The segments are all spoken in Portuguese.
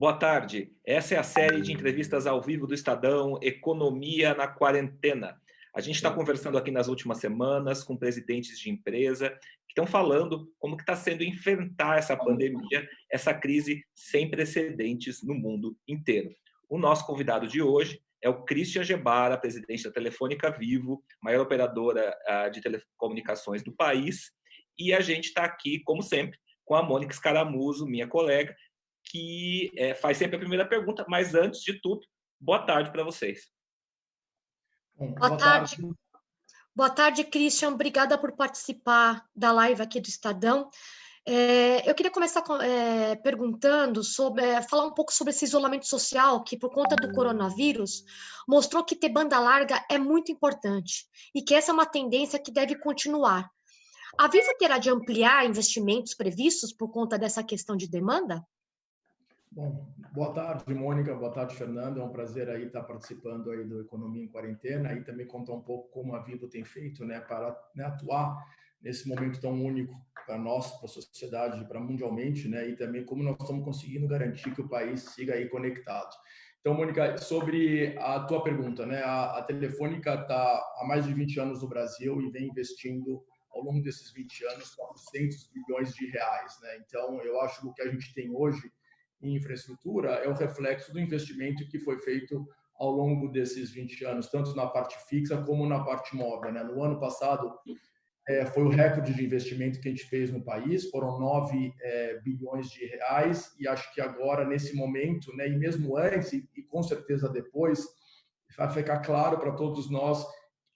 Boa tarde. Essa é a série de entrevistas ao vivo do Estadão Economia na Quarentena. A gente está conversando aqui nas últimas semanas com presidentes de empresa que estão falando como que está sendo enfrentar essa pandemia, essa crise sem precedentes no mundo inteiro. O nosso convidado de hoje é o Christian Gebara, presidente da Telefônica Vivo, maior operadora de telecomunicações do país. E a gente está aqui, como sempre, com a Mônica Scaramuzo, minha colega, que faz sempre a primeira pergunta, mas antes de tudo, boa tarde para vocês. Boa tarde. Boa tarde, Christian. Obrigada por participar da live aqui do Estadão. Eu queria começar perguntando falar um pouco sobre esse isolamento social que, por conta do coronavírus, mostrou que ter banda larga é muito importante e que essa é uma tendência que deve continuar. A Vivo terá de ampliar investimentos previstos por conta dessa questão de demanda? Bom, boa tarde, Mônica, boa tarde, Fernando. É um prazer aí estar participando aí do Economia em Quarentena e também contar um pouco como a Vivo tem feito, para atuar nesse momento tão único para nós, para a sociedade, para mundialmente, e também como nós estamos conseguindo garantir que o país siga aí conectado. Então, Mônica, sobre a tua pergunta, a Telefônica está há mais de 20 anos no Brasil e vem investindo ao longo desses 20 anos 400 bilhões de reais, Então, eu acho que o que a gente tem hoje em infraestrutura é o reflexo do investimento que foi feito ao longo desses 20 anos, tanto na parte fixa como na parte móvel. No ano passado, foi o recorde de investimento que a gente fez no país, foram 9 bilhões de reais, e acho que agora, nesse momento, e mesmo antes, e com certeza depois, vai ficar claro para todos nós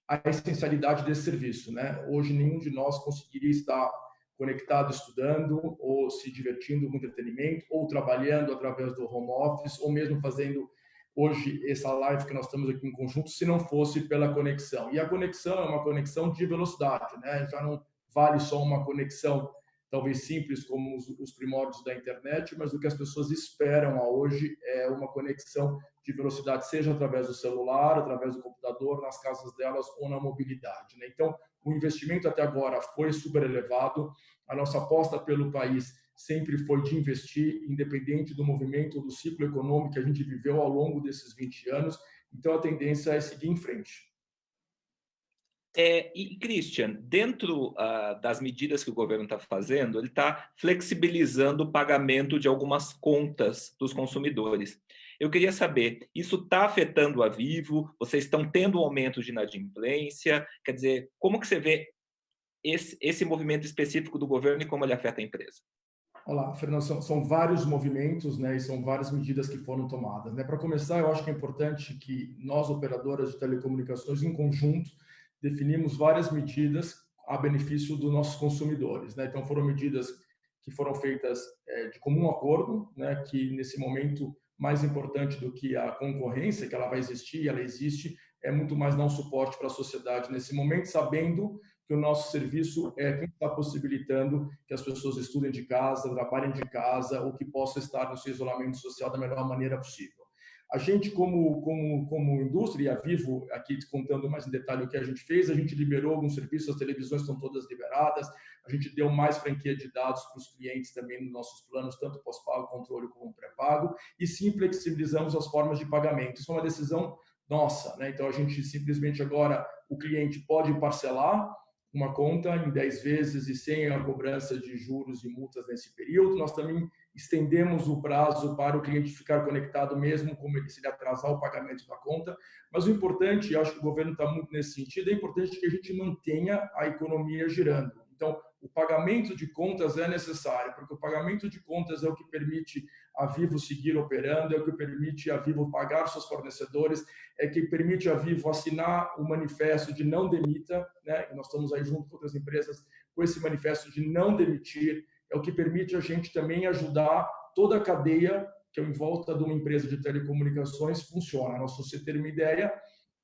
a essencialidade desse serviço. Hoje, nenhum de nós conseguiria estar conectado estudando ou se divertindo com entretenimento ou trabalhando através do home office ou mesmo fazendo hoje essa live que nós estamos aqui em conjunto se não fosse pela conexão. E a conexão é uma conexão de velocidade, Já não vale só uma conexão talvez simples como os primórdios da internet, mas o que as pessoas esperam hoje é uma conexão de velocidade, seja através do celular, através do computador, nas casas delas ou na mobilidade. Então, o investimento até agora foi super elevado. A nossa aposta pelo país sempre foi de investir, independente do movimento, do ciclo econômico que a gente viveu ao longo desses 20 anos. Então, a tendência é seguir em frente. E, Christian, dentro das medidas que o governo está fazendo, ele está flexibilizando o pagamento de algumas contas dos consumidores. Eu queria saber, isso está afetando a Vivo? Vocês estão tendo um aumento de inadimplência? Quer dizer, como que você vê esse movimento específico do governo e como ele afeta a empresa? Olá, Fernando, são vários movimentos, e são várias medidas que foram tomadas. Para começar, eu acho que é importante que nós, operadoras de telecomunicações, em conjunto, definimos várias medidas a benefício dos nossos consumidores. Então, foram medidas que foram feitas de comum acordo, que nesse momento, mais importante do que a concorrência, que ela vai existir, ela existe, é muito mais dar um suporte para a sociedade nesse momento, sabendo que o nosso serviço é quem está possibilitando que as pessoas estudem de casa, trabalhem de casa, ou que possam estar no seu isolamento social da melhor maneira possível. A gente, como indústria, e a Vivo, aqui contando mais em detalhe o que a gente fez, a gente liberou alguns serviços, as televisões estão todas liberadas, a gente deu mais franquia de dados para os clientes também nos nossos planos, tanto pós-pago, controle como pré-pago, e sim flexibilizamos as formas de pagamento. Isso é uma decisão nossa, Então, a gente simplesmente agora, o cliente pode parcelar uma conta em 10 vezes e sem a cobrança de juros e multas nesse período. Nós também estendemos o prazo para o cliente ficar conectado mesmo se ele atrasar o pagamento da conta. Mas o importante, e acho que o governo está muito nesse sentido, é importante que a gente mantenha a economia girando. Então, o pagamento de contas é necessário, porque o pagamento de contas é o que permite a Vivo seguir operando, é o que permite a Vivo pagar seus fornecedores, é o que permite a Vivo assinar o manifesto de não demita, Nós estamos aí junto com outras empresas com esse manifesto de não demitir, é o que permite a gente também ajudar toda a cadeia que em volta de uma empresa de telecomunicações funciona. Nós, para você ter uma ideia,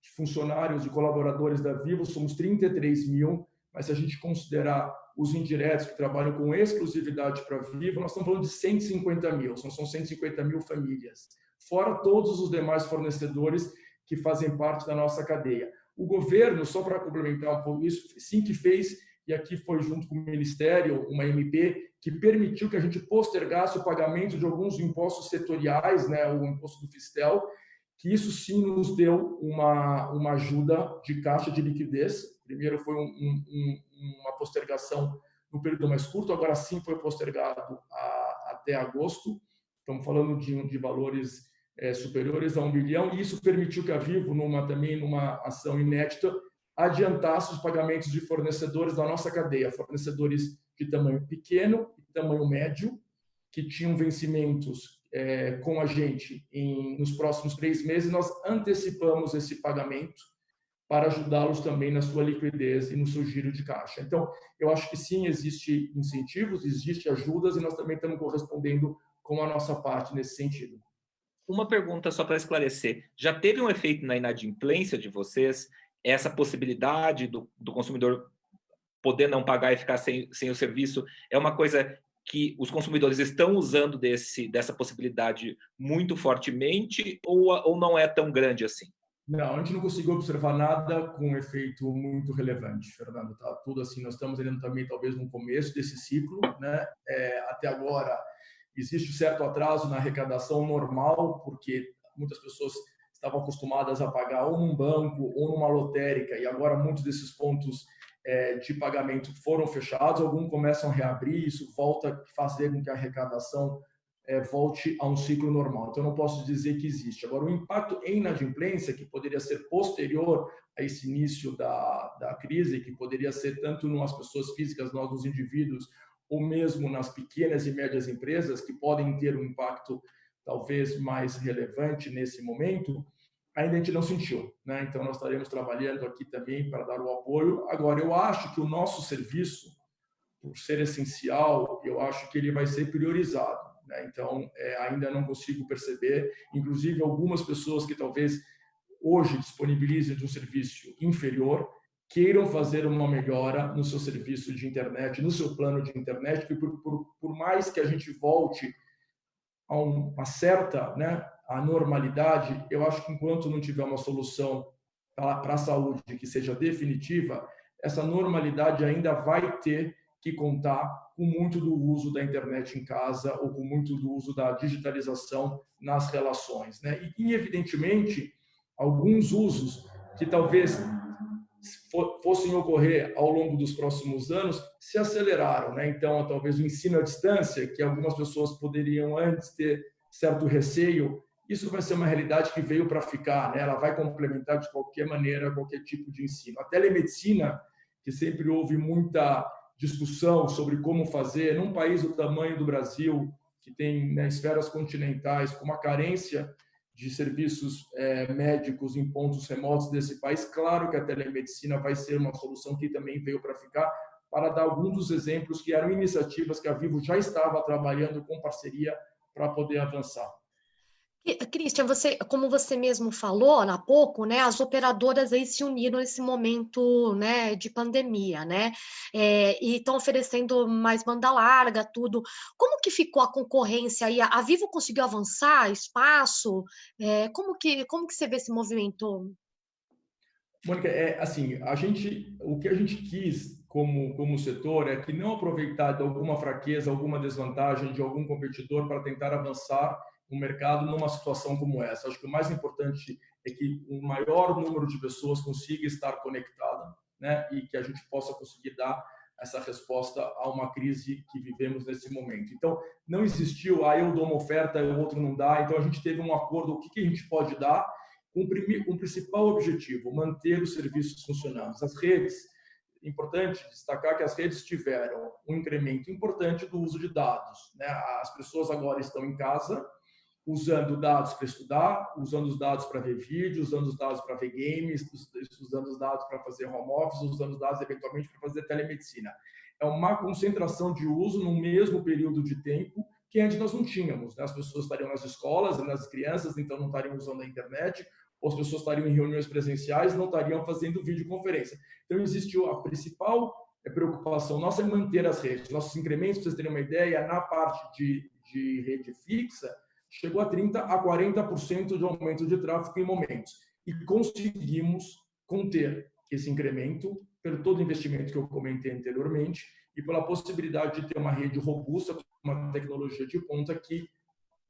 de funcionários e colaboradores da Vivo, somos 33 mil, mas se a gente considerar os indiretos que trabalham com exclusividade para a Vivo, nós estamos falando de 150 mil, são 150 mil famílias, fora todos os demais fornecedores que fazem parte da nossa cadeia. O governo, só para complementar um pouco isso, sim que fez, e aqui foi junto com o Ministério uma MP que permitiu que a gente postergasse o pagamento de alguns impostos setoriais, né, o imposto do Fistel, que isso sim nos deu uma ajuda de caixa de liquidez. Primeiro foi uma postergação no período mais curto, agora sim foi postergado até agosto. Estamos falando de valores superiores a 1 bilhão, e isso permitiu que a Vivo, também numa ação inédita, adiantasse os pagamentos de fornecedores da nossa cadeia, fornecedores de tamanho pequeno e tamanho médio, que tinham vencimentos com a gente nos próximos 3 meses. Nós antecipamos esse pagamento para ajudá-los também na sua liquidez e no seu giro de caixa. Então, eu acho que sim, existe incentivos, existe ajudas, e nós também estamos correspondendo com a nossa parte nesse sentido. Uma pergunta só para esclarecer. Já teve um efeito na inadimplência de vocês, essa possibilidade do consumidor poder não pagar e ficar sem o serviço? É uma coisa que os consumidores estão usando dessa possibilidade muito fortemente, ou não é tão grande assim? Não, a gente não conseguiu observar nada com um efeito muito relevante, Fernando. Tá tudo assim, nós estamos ainda também talvez no começo desse ciclo, né? Até agora existe um certo atraso na arrecadação normal, porque muitas pessoas estavam acostumadas a pagar ou num banco ou numa lotérica, e agora muitos desses pontos de pagamento foram fechados, alguns começam a reabrir, isso volta a fazer com que a arrecadação volte a um ciclo normal. Então, não posso dizer que existe. Agora, o impacto em inadimplência, que poderia ser posterior a esse início da crise, que poderia ser tanto nas pessoas físicas, nós, nos indivíduos, ou mesmo nas pequenas e médias empresas, que podem ter um impacto talvez mais relevante nesse momento, ainda a gente não sentiu, né? Então, nós estaremos trabalhando aqui também para dar o apoio. Agora, eu acho que o nosso serviço, por ser essencial, eu acho que ele vai ser priorizado, né? Então, ainda não consigo perceber, inclusive algumas pessoas que talvez hoje disponibilizem de um serviço inferior, queiram fazer uma melhora no seu serviço de internet, no seu plano de internet, que por mais que a gente volte a uma certa, né, a normalidade, eu acho que enquanto não tiver uma solução para a saúde que seja definitiva, essa normalidade ainda vai ter que contar com muito do uso da internet em casa ou com muito do uso da digitalização nas relações, né? E evidentemente, alguns usos que talvez fossem ocorrer ao longo dos próximos anos se aceleraram, né? Então, talvez o ensino à distância, que algumas pessoas poderiam antes ter certo receio, isso vai ser uma realidade que veio para ficar, né? Ela vai complementar de qualquer maneira qualquer tipo de ensino. A telemedicina, que sempre houve muita discussão sobre como fazer, num país do tamanho do Brasil, que tem, né, esferas continentais, com uma carência de serviços médicos em pontos remotos desse país, claro que a telemedicina vai ser uma solução que também veio para ficar, para dar alguns dos exemplos que eram iniciativas que a Vivo já estava trabalhando com parceria para poder avançar. Christian, como você mesmo falou há pouco, né, as operadoras aí se uniram nesse momento, né, de pandemia, né, e estão oferecendo mais banda larga, tudo. Como que ficou a concorrência aí? A Vivo conseguiu avançar espaço? Como que você vê esse movimento? Mônica, assim, o que a gente quis como setor é que não aproveitar de alguma fraqueza, alguma desvantagem de algum competidor para tentar avançar no mercado numa situação como essa. Acho que o mais importante é que o maior número de pessoas consiga estar conectada, né, e que a gente possa conseguir dar essa resposta a uma crise que vivemos nesse momento. Então, não existiu, eu dou uma oferta, o outro não dá. Então, a gente teve um acordo, o que a gente pode dar, com o principal objetivo, manter os serviços funcionando. As redes, importante destacar que as redes tiveram um incremento importante do uso de dados, né? As pessoas agora estão em casa, usando dados para estudar, usando os dados para ver vídeos, usando os dados para ver games, usando os dados para fazer home office, usando os dados eventualmente para fazer telemedicina. É uma concentração de uso no mesmo período de tempo que antes nós não tínhamos, né? As pessoas estariam nas escolas, nas crianças, então não estariam usando a internet, ou as pessoas estariam em reuniões presenciais, não estariam fazendo videoconferência. Então, existiu a principal preocupação nossa em manter as redes. Nossos incrementos, para vocês terem uma ideia, na parte de rede fixa, chegou a 30% a 40% de aumento de tráfego em momentos. E conseguimos conter esse incremento, pelo todo o investimento que eu comentei anteriormente e pela possibilidade de ter uma rede robusta, uma tecnologia de ponta que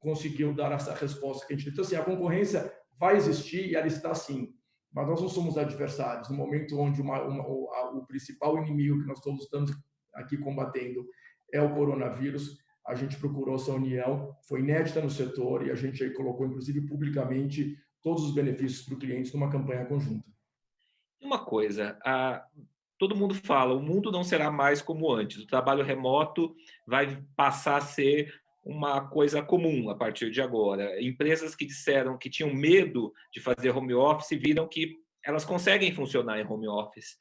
conseguiu dar essa resposta que a gente tem. Então, assim, a concorrência vai existir e ela está sim, mas nós não somos adversários. No momento onde o principal inimigo que nós todos estamos aqui combatendo é o coronavírus, a gente procurou essa união, foi inédita no setor e a gente aí colocou, inclusive, publicamente todos os benefícios para o cliente numa campanha conjunta. Uma coisa, todo mundo fala, o mundo não será mais como antes, o trabalho remoto vai passar a ser uma coisa comum a partir de agora. Empresas que disseram que tinham medo de fazer home office viram que elas conseguem funcionar em home office.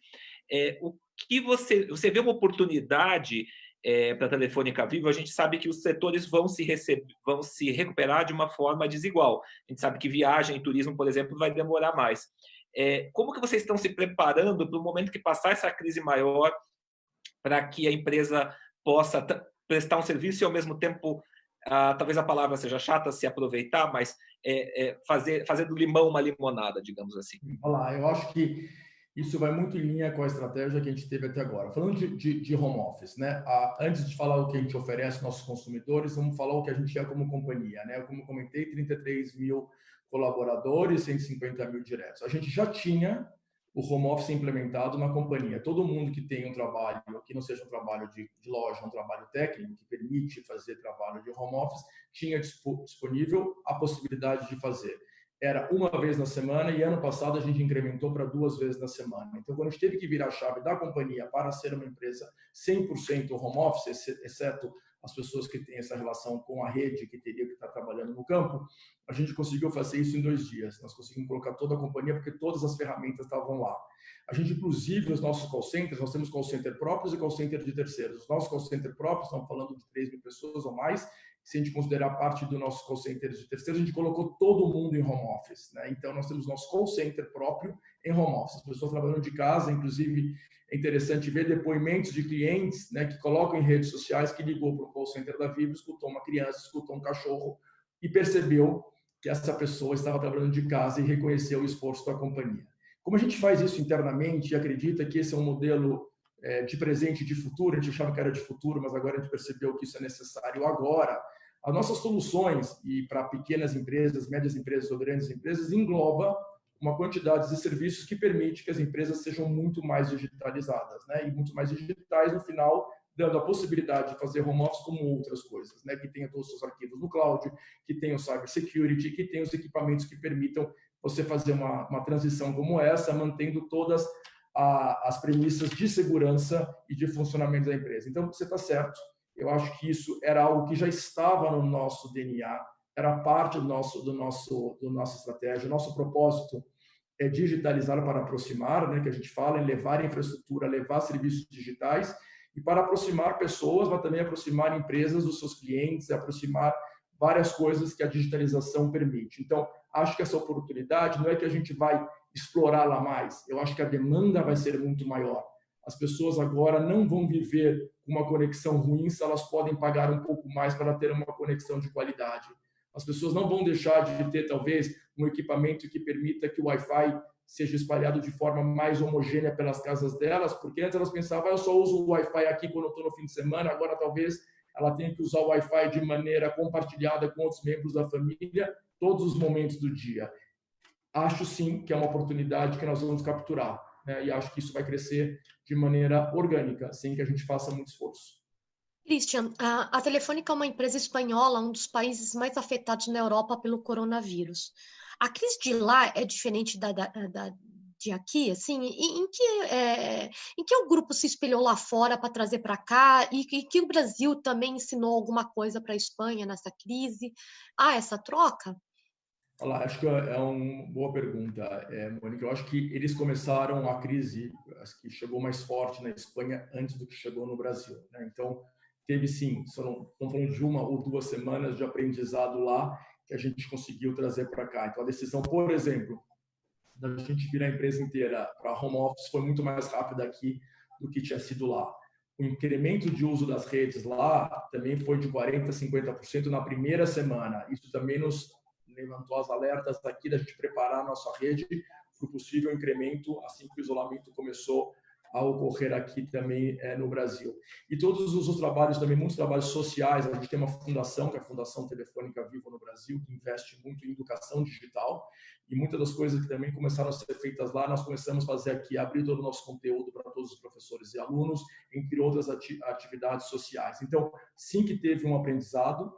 O que você vê uma oportunidade para a Telefônica Vivo? A gente sabe que os setores vão se recuperar de uma forma desigual. A gente sabe que viagem e turismo, por exemplo, vai demorar mais. Como que vocês estão se preparando para o momento que passar essa crise maior, para que a empresa possa prestar um serviço e, ao mesmo tempo, talvez a palavra seja chata, se aproveitar, mas fazer do limão uma limonada, digamos assim? Olha lá, eu acho que isso vai muito em linha com a estratégia que a gente teve até agora. Falando de home office, né? Antes de falar o que a gente oferece aos nossos consumidores, vamos falar o que a gente é como companhia, né? Como comentei, 33 mil colaboradores, 150 mil diretos. A gente já tinha o home office implementado na companhia. Todo mundo que tem um trabalho, que não seja um trabalho de loja, um trabalho técnico, que permite fazer trabalho de home office, tinha disponível a possibilidade de fazer. Era uma vez na semana e ano passado a gente incrementou para 2 vezes na semana. Então, quando a gente teve que virar a chave da companhia para ser uma empresa 100% home office, exceto as pessoas que têm essa relação com a rede, que teria que estar trabalhando no campo, a gente conseguiu fazer isso em 2 dias. Nós conseguimos colocar toda a companhia porque todas as ferramentas estavam lá. A gente, inclusive, os nossos call centers, nós temos call center próprios e call center de terceiros. Os nossos call center próprios, estamos falando de 3 mil pessoas ou mais. Se a gente considerar parte do nosso call center de terceiros, a gente colocou todo mundo em home office, né? Então, nós temos nosso call center próprio em home office. As pessoas trabalhando de casa, inclusive, é interessante ver depoimentos de clientes, né, que colocam em redes sociais que ligou para o call center da Vivo, escutou uma criança, escutou um cachorro e percebeu que essa pessoa estava trabalhando de casa e reconheceu o esforço da companhia. Como a gente faz isso internamente e acredita que esse é um modelo de presente e de futuro, a gente achava que era de futuro, mas agora a gente percebeu que isso é necessário agora. As nossas soluções, e para pequenas empresas, médias empresas ou grandes empresas, engloba uma quantidade de serviços que permite que as empresas sejam muito mais digitalizadas, né? E muito mais digitais, no final, dando a possibilidade de fazer home office como outras coisas, né? Que tenha todos os seus arquivos no cloud, que tenha o cybersecurity, que tenha os equipamentos que permitam você fazer uma transição como essa, mantendo todas as premissas de segurança e de funcionamento da empresa. Então, você está certo. Eu acho que isso era algo que já estava no nosso DNA, era parte da nossa estratégia. O nosso propósito é digitalizar para aproximar, né, que a gente fala em levar infraestrutura, levar serviços digitais, e para aproximar pessoas, mas também aproximar empresas dos seus clientes, aproximar várias coisas que a digitalização permite. Então, acho que essa oportunidade não é que a gente vai explorá-la mais. Eu acho que a demanda vai ser muito maior. As pessoas agora não vão viver com uma conexão ruim se elas podem pagar um pouco mais para ter uma conexão de qualidade. As pessoas não vão deixar de ter, talvez, um equipamento que permita que o Wi-Fi seja espalhado de forma mais homogênea pelas casas delas, porque antes elas pensavam, eu só uso o Wi-Fi aqui quando eu estou no fim de semana, agora talvez ela tenha que usar o Wi-Fi de maneira compartilhada com outros membros da família todos os momentos do dia. Acho sim que é uma oportunidade que nós vamos capturar, né? E acho que isso vai crescer de maneira orgânica, sem que a gente faça muito esforço. Christian, a Telefônica é uma empresa espanhola, um dos países mais afetados na Europa pelo coronavírus. A crise de lá é diferente de aqui, assim? Em que o grupo se espelhou lá fora para trazer para cá e que o Brasil também ensinou alguma coisa para a Espanha nessa crise? Há essa troca? Olá, acho que é uma boa pergunta, Mônica. Eu acho que eles começaram a crise, acho que chegou mais forte na Espanha antes do que chegou no Brasil, né? Então, teve sim, estamos falando de 1 ou 2 semanas de aprendizado lá que a gente conseguiu trazer para cá. Então, a decisão, por exemplo, da gente virar a empresa inteira para home office foi muito mais rápida aqui do que tinha sido lá. O incremento de uso das redes lá também foi de 40% a 50% na primeira semana. Isso também nos levantou as alertas aqui da gente preparar a nossa rede, para o possível incremento assim que o isolamento começou a ocorrer aqui também no Brasil. E todos os trabalhos também, muitos trabalhos sociais, a gente tem uma fundação, que é a Fundação Telefônica Vivo no Brasil, que investe muito em educação digital, e muitas das coisas que também começaram a ser feitas lá, nós começamos a fazer aqui, abrir todo o nosso conteúdo para todos os professores e alunos, entre outras atividades sociais. Então, sim que teve um aprendizado,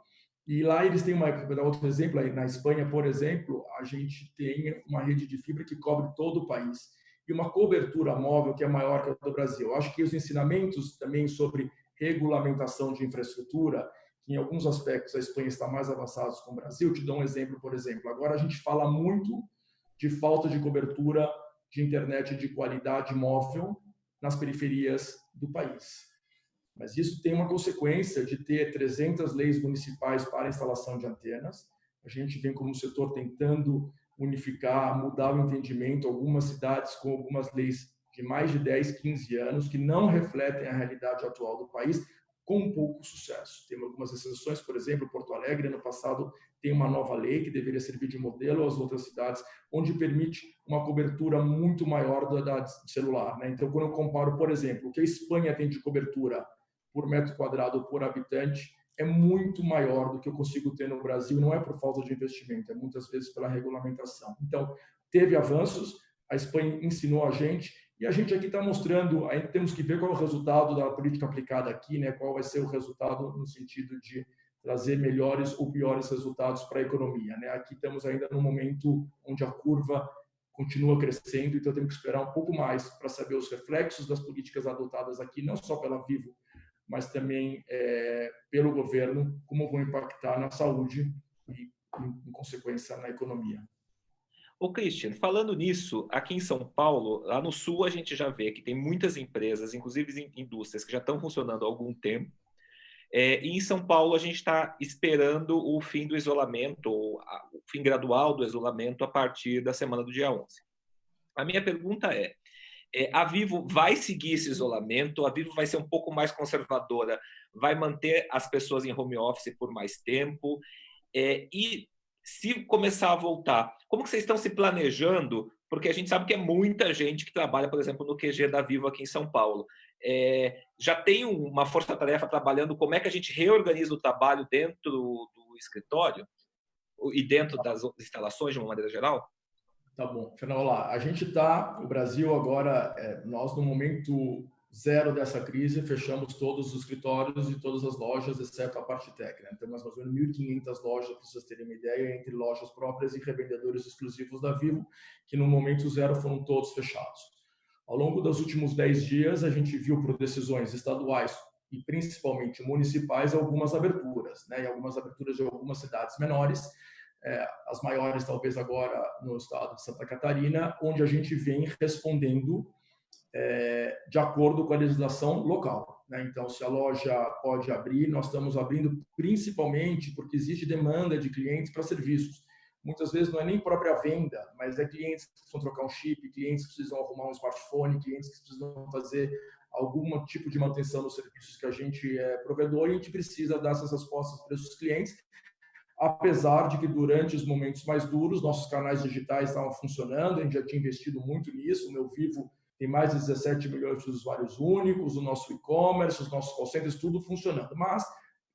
e lá eles têm vou dar outro exemplo, aí na Espanha, por exemplo, a gente tem uma rede de fibra que cobre todo o país, e uma cobertura móvel que é maior que a do Brasil. Eu acho que os ensinamentos também sobre regulamentação de infraestrutura, que em alguns aspectos a Espanha está mais avançada que o Brasil, te dou um exemplo, por exemplo. Agora a gente fala muito de falta de cobertura de internet de qualidade móvel nas periferias do país. Mas isso tem uma consequência de ter 300 leis municipais para a instalação de antenas. A gente vem como setor tentando unificar, mudar o entendimento, algumas cidades com algumas leis de mais de 10, 15 anos, que não refletem a realidade atual do país, com pouco sucesso. Tem algumas exceções, por exemplo, Porto Alegre, ano passado, tem uma nova lei que deveria servir de modelo às outras cidades, onde permite uma cobertura muito maior da celular. Né? Então, quando eu comparo, por exemplo, o que a Espanha tem de cobertura por metro quadrado ou por habitante, é muito maior do que eu consigo ter no Brasil, não é por falta de investimento, é muitas vezes pela regulamentação. Então, teve avanços, a Espanha ensinou a gente, e a gente aqui está mostrando, aí temos que ver qual é o resultado da política aplicada aqui, né? Qual vai ser o resultado no sentido de trazer melhores ou piores resultados para a economia. Né? Aqui estamos ainda num momento onde a curva continua crescendo, então temos que esperar um pouco mais para saber os reflexos das políticas adotadas aqui, não só pela Vivo, mas também pelo governo, como vão impactar na saúde e, em consequência, na economia. Ô, Christian, falando nisso, aqui em São Paulo, lá no Sul, a gente já vê que tem muitas empresas, inclusive indústrias, que já estão funcionando há algum tempo. E em São Paulo, a gente está esperando o fim do isolamento, ou o fim gradual do isolamento, a partir da semana do dia 11. A minha pergunta a Vivo vai seguir esse isolamento? A Vivo vai ser um pouco mais conservadora? Vai manter as pessoas em home office por mais tempo? E se começar a voltar, como que vocês estão se planejando? Porque a gente sabe que é muita gente que trabalha, por exemplo, no QG da Vivo aqui em São Paulo. Já tem uma força-tarefa trabalhando, como é que a gente reorganiza o trabalho dentro do escritório e dentro das instalações de uma maneira geral? Tá bom, Fernando, lá. A gente está, o Brasil agora, nós no momento zero dessa crise, fechamos todos os escritórios e todas as lojas, exceto a parte técnica. Temos mais ou menos 1.500 lojas, para vocês terem uma ideia, entre lojas próprias e revendedores exclusivos da Vivo, que no momento zero foram todos fechados. Ao longo dos últimos 10 dias, a gente viu por decisões estaduais e principalmente municipais algumas aberturas, né? E algumas aberturas de algumas cidades menores, as maiores talvez agora no estado de Santa Catarina, onde a gente vem respondendo de acordo com a legislação local. Né? Então, se a loja pode abrir, nós estamos abrindo principalmente porque existe demanda de clientes para serviços. Muitas vezes não é nem própria venda, mas é clientes que precisam trocar um chip, clientes que precisam arrumar um smartphone, clientes que precisam fazer algum tipo de manutenção nos serviços que a gente é provedor, e a gente precisa dar essas respostas para esses clientes, apesar de que durante os momentos mais duros, nossos canais digitais estavam funcionando, a gente já tinha investido muito nisso, o Meu Vivo tem mais de 17 milhões de usuários únicos, o nosso e-commerce, os nossos call centers, tudo funcionando, mas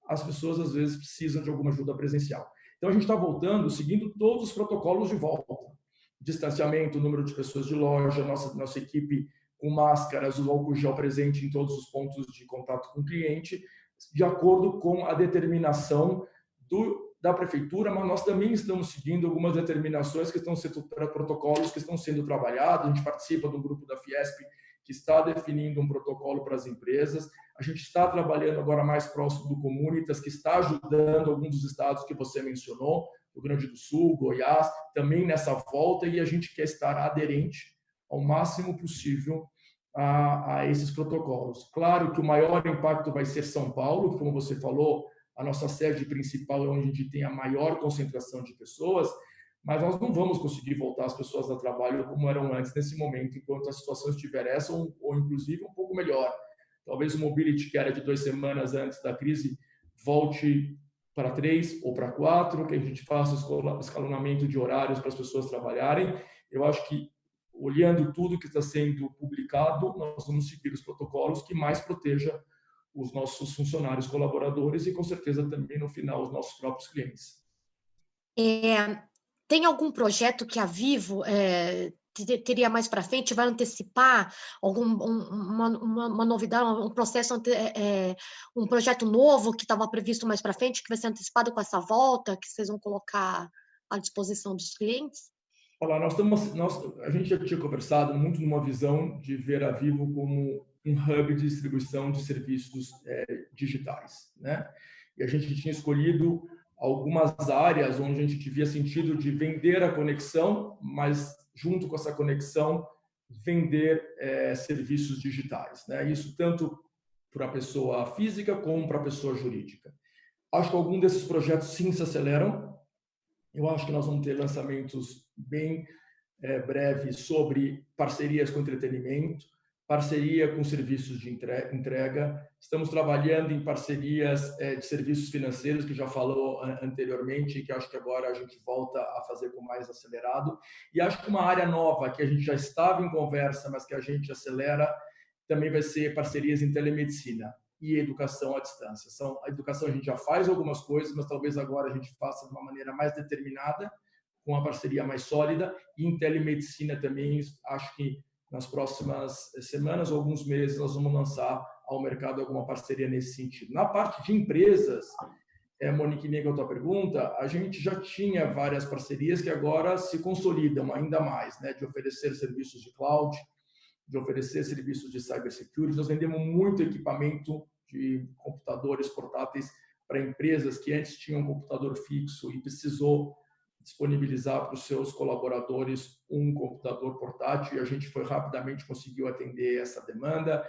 as pessoas às vezes precisam de alguma ajuda presencial. Então a gente está voltando, seguindo todos os protocolos de volta, distanciamento, número de pessoas de loja, nossa equipe com máscaras, o álcool gel presente em todos os pontos de contato com o cliente, de acordo com a determinação da prefeitura, mas nós também estamos seguindo algumas determinações que estão sendo protocolos que estão sendo trabalhados. A gente participa do grupo da Fiesp que está definindo um protocolo para as empresas. A gente está trabalhando agora mais próximo do Comunitas, que está ajudando alguns dos estados que você mencionou, Rio Grande do Sul, Goiás, também nessa volta, e a gente quer estar aderente ao máximo possível a esses protocolos. Claro que o maior impacto vai ser São Paulo, como você falou, a nossa sede principal é onde a gente tem a maior concentração de pessoas, mas nós não vamos conseguir voltar as pessoas ao trabalho como eram antes nesse momento, enquanto a situação estiver essa ou inclusive um pouco melhor. Talvez o mobility, que era de 2 semanas antes da crise, volte para 3 ou para 4, que a gente faça escalonamento de horários para as pessoas trabalharem. Eu acho que olhando tudo que está sendo publicado, nós vamos seguir os protocolos que mais proteja os nossos funcionários, colaboradores e, com certeza, também, no final, os nossos próprios clientes. Tem algum projeto que a Vivo teria mais para frente, vai antecipar uma novidade, um processo, um projeto novo que estava previsto mais para frente, que vai ser antecipado com essa volta, que vocês vão colocar à disposição dos clientes? Olá, a gente já tinha conversado muito numa visão de ver a Vivo como um hub de distribuição de serviços digitais, né? E a gente tinha escolhido algumas áreas onde a gente via sentido de vender a conexão, mas junto com essa conexão vender serviços digitais, né? Isso tanto para a pessoa física como para a pessoa jurídica. Acho que algum desses projetos sim se aceleram. Eu acho que nós vamos ter lançamentos bem breves sobre parcerias com entretenimento, parceria com serviços de entrega. Estamos trabalhando em parcerias de serviços financeiros, que já falou anteriormente, que acho que agora a gente volta a fazer com mais acelerado. E acho que uma área nova, que a gente já estava em conversa, mas que a gente acelera, também vai ser parcerias em telemedicina e educação à distância. A educação a gente já faz algumas coisas, mas talvez agora a gente faça de uma maneira mais determinada, com uma parceria mais sólida. E em telemedicina também, acho que nas próximas semanas ou alguns meses nós vamos lançar ao mercado alguma parceria nesse sentido. Na parte de empresas, Monique, nega a tua pergunta, a gente já tinha várias parcerias que agora se consolidam ainda mais, né? De oferecer serviços de cloud, de oferecer serviços de cybersecurity. Nós vendemos muito equipamento de computadores portáteis para empresas que antes tinham um computador fixo e precisou disponibilizar para os seus colaboradores um computador portátil, e a gente rapidamente conseguiu atender essa demanda.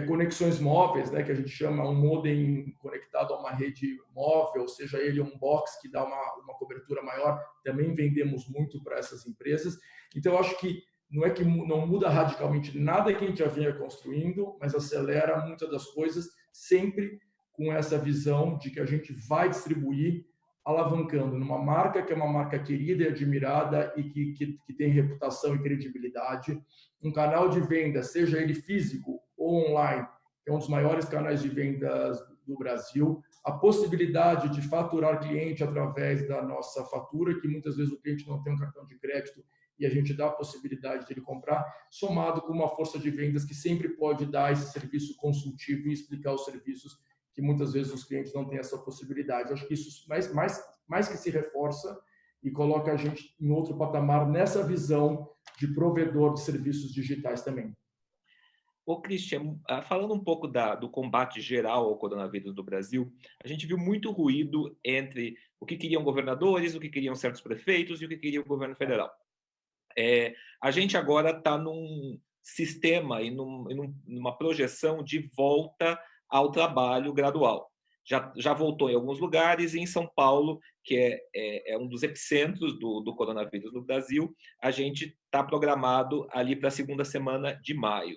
Conexões móveis, né, que a gente chama um modem conectado a uma rede móvel, seja ele um box que dá uma cobertura maior, também vendemos muito para essas empresas. Então, eu acho que não é que não muda radicalmente nada que a gente já vinha construindo, mas acelera muitas das coisas, sempre com essa visão de que a gente vai distribuir alavancando numa marca que é uma marca querida e admirada e que tem reputação e credibilidade, um canal de venda, seja ele físico ou online, que é um dos maiores canais de vendas do Brasil, a possibilidade de faturar cliente através da nossa fatura, que muitas vezes o cliente não tem um cartão de crédito e a gente dá a possibilidade de ele comprar, somado com uma força de vendas que sempre pode dar esse serviço consultivo e explicar os serviços que muitas vezes os clientes não têm essa possibilidade. Eu acho que isso mais que se reforça e coloca a gente em outro patamar nessa visão de provedor de serviços digitais também. Ô, Christian, falando um pouco do combate geral ao coronavírus do Brasil, a gente viu muito ruído entre o que queriam governadores, o que queriam certos prefeitos e o que queria o governo federal. A gente agora está num sistema e numa projeção de volta ao trabalho gradual. Já voltou em alguns lugares, e em São Paulo, que é um dos epicentros do coronavírus no Brasil, a gente está programado ali para a segunda semana de maio.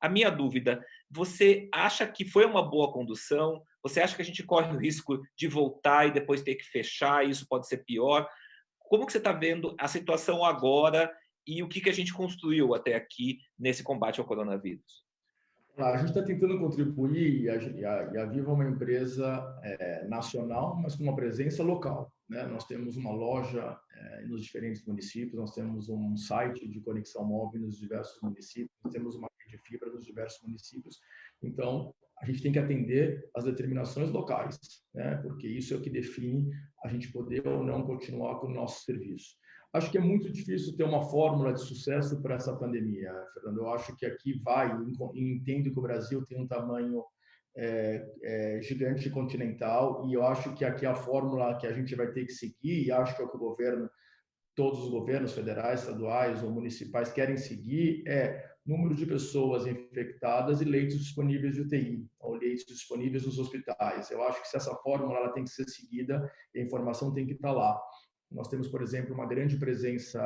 A minha dúvida, você acha que foi uma boa condução? Você acha que a gente corre o risco de voltar e depois ter que fechar, e isso pode ser pior? Como que você está vendo a situação agora e o que a gente construiu até aqui nesse combate ao coronavírus? A gente está tentando contribuir, e a Vivo é uma empresa nacional, mas com uma presença local, né? Nós temos uma loja nos diferentes municípios, nós temos um site de conexão móvel nos diversos municípios, nós temos uma rede de fibra nos diversos municípios. Então, a gente tem que atender às determinações locais, né? Porque isso é o que define a gente poder ou não continuar com o nosso serviço. Acho que é muito difícil ter uma fórmula de sucesso para essa pandemia, Fernando. Eu acho que aqui entendo que o Brasil tem um tamanho gigante continental, e eu acho que aqui a fórmula que a gente vai ter que seguir, e acho que é o que todos os governos federais, estaduais ou municipais querem seguir, número de pessoas infectadas e leitos disponíveis de UTI, ou leitos disponíveis nos hospitais. Eu acho que se essa fórmula ela tem que ser seguida, a informação tem que estar lá. Nós temos, por exemplo, uma grande presença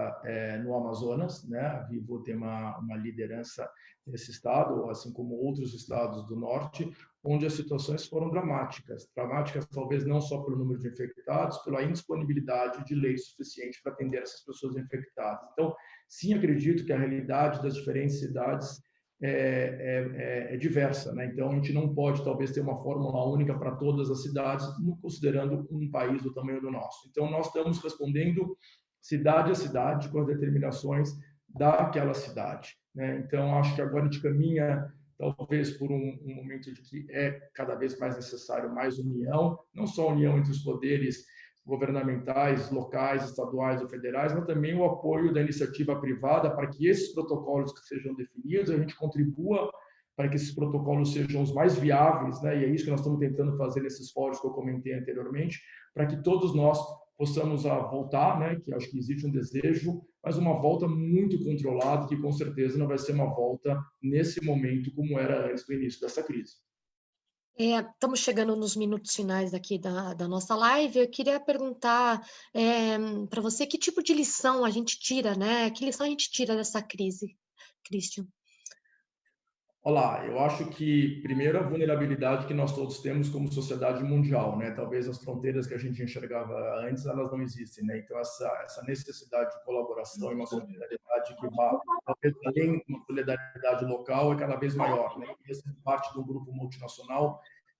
no Amazonas, né? A Vivo tem uma liderança nesse estado, assim como outros estados do norte, onde as situações foram dramáticas. Dramáticas talvez não só pelo número de infectados, pela indisponibilidade de leite suficiente para atender essas pessoas infectadas. Então, sim, acredito que a realidade das diferentes cidades é diversa, né? Então, a gente não pode, talvez, ter uma fórmula única para todas as cidades, considerando um país do tamanho do nosso. Então, nós estamos respondendo cidade a cidade com as determinações daquela cidade, né? Então, acho que agora a gente caminha, talvez, por um momento de que é cada vez mais necessário mais união, não só união entre os poderes governamentais, locais, estaduais ou federais, mas também o apoio da iniciativa privada para que esses protocolos que sejam definidos, a gente contribua para que esses protocolos sejam os mais viáveis, né? E é isso que nós estamos tentando fazer nesses fóruns que eu comentei anteriormente, para que todos nós possamos voltar, né? Que acho que existe um desejo, mas uma volta muito controlada, que com certeza não vai ser uma volta nesse momento como era antes do início dessa crise. Estamos chegando nos minutos finais aqui da nossa live. Eu queria perguntar para você que tipo de lição a gente tira, né? Que lição a gente tira dessa crise, Christian? Olá, eu acho que, primeiro, a vulnerabilidade que nós todos temos como sociedade mundial, né? Talvez as fronteiras que a gente enxergava antes, elas não existem, né? Então, essa necessidade de colaboração e uma solidariedade que vá, talvez, além de uma solidariedade local, é cada vez maior, né? E essa parte do grupo multinacional,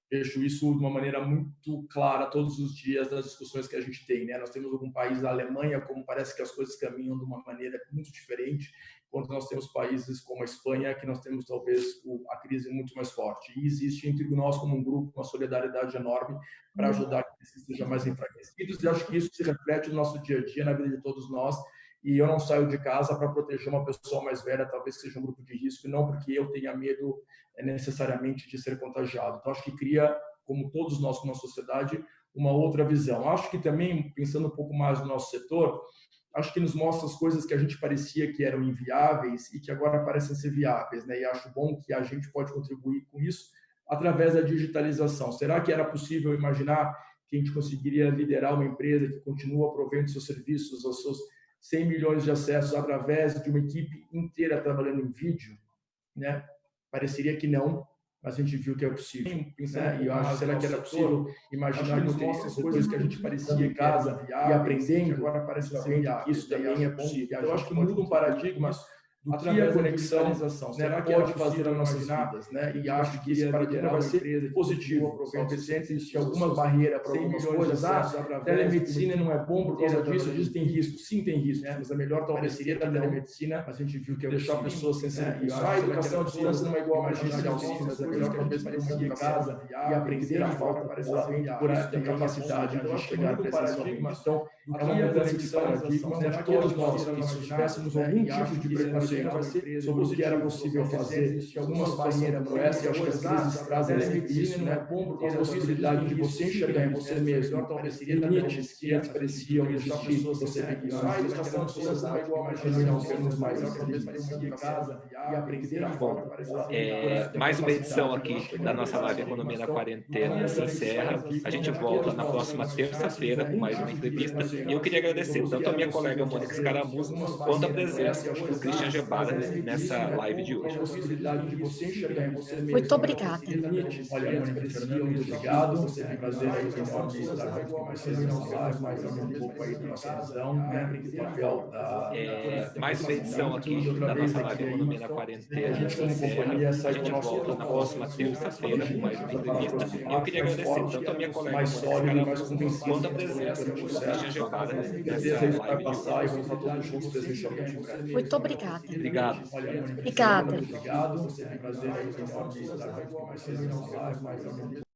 vejo isso de uma maneira muito clara todos os dias nas discussões que a gente tem, né? Nós temos algum país, a Alemanha, como parece que as coisas caminham de uma maneira muito diferente, enquanto nós temos países como a Espanha, que nós temos talvez a crise muito mais forte. E existe entre nós, como um grupo, uma solidariedade enorme para ajudar que esses sejam mais enfraquecidos, e acho que isso se reflete no nosso dia a dia, na vida de todos nós. E eu não saio de casa para proteger uma pessoa mais velha, talvez que seja um grupo de risco, não porque eu tenha medo necessariamente de ser contagiado. Então, acho que cria, como todos nós, como uma sociedade, uma outra visão. Acho que também, pensando um pouco mais no nosso setor, acho que nos mostra as coisas que a gente parecia que eram inviáveis e que agora parecem ser viáveis, né? E acho bom que a gente pode contribuir com isso através da digitalização. Será que era possível imaginar que a gente conseguiria liderar uma empresa que continua provendo seus serviços aos seus 100 milhões de acessos através de uma equipe inteira trabalhando em vídeo, né? Pareceria que não, mas a gente viu que é possível. Né? E eu acho, será que era possível imaginar que essas coisas que a gente parecia em casa e aprendendo, agora parece que isso também é possível. Então, eu acho que muda um paradigma do que a conexão, né, pode fazer nas nossas vidas, né? E acho que esse paradigma vai ser positivo. Talvez existe algumas barreiras para algumas coisas. Telemedicina não é bom por causa disso, disso tem risco. Sim, tem risco, mas a melhor talvez seria a telemedicina. A gente viu que é deixar pessoas sem ser impulsar. A educação à distância não é igual a emergência de auxílio, mas é melhor talvez para em casa e aprender a falta por isso tem capacidade de chegar para esse momento. Então, é uma mudança de paradigma, onde todos nós, se tivéssemos algum tipo de preconceito sobre o que era possível fazer, algumas barreiras como essa, eu acho que as crises trazem isso, né? A possibilidade de você enxergar em você mesmo limites que antes pareciam existir, você tem que usar, a educação de todas não é igual a não termos mais em casa e aprender a forma. Mais uma edição aqui da nossa live Economia na Quarentena se encerra. A gente volta na próxima terça-feira com mais uma entrevista. E eu queria agradecer tanto a minha colega Mônica Escaramuza quanto a presença do Christian Gebara nessa live de hoje. Muito obrigada. Olha, Mônica, Fernando, muito obrigado. É um prazer aí enorme estar aqui com vocês nessa live, mais um pouco aí da nossa visão, né? Mais uma edição aqui da nossa live Economia na Quarentena se encerra. A gente volta na próxima terça-feira com mais uma entrevista. E eu queria agradecer tanto a minha colega Mônica Escaramuza quanto a presença do Christian Gebara nessa live de hoje. Muito obrigada. Obrigado. Obrigada. Obrigado. É um prazer aí enorme estar aqui com vocês nessa live, mais um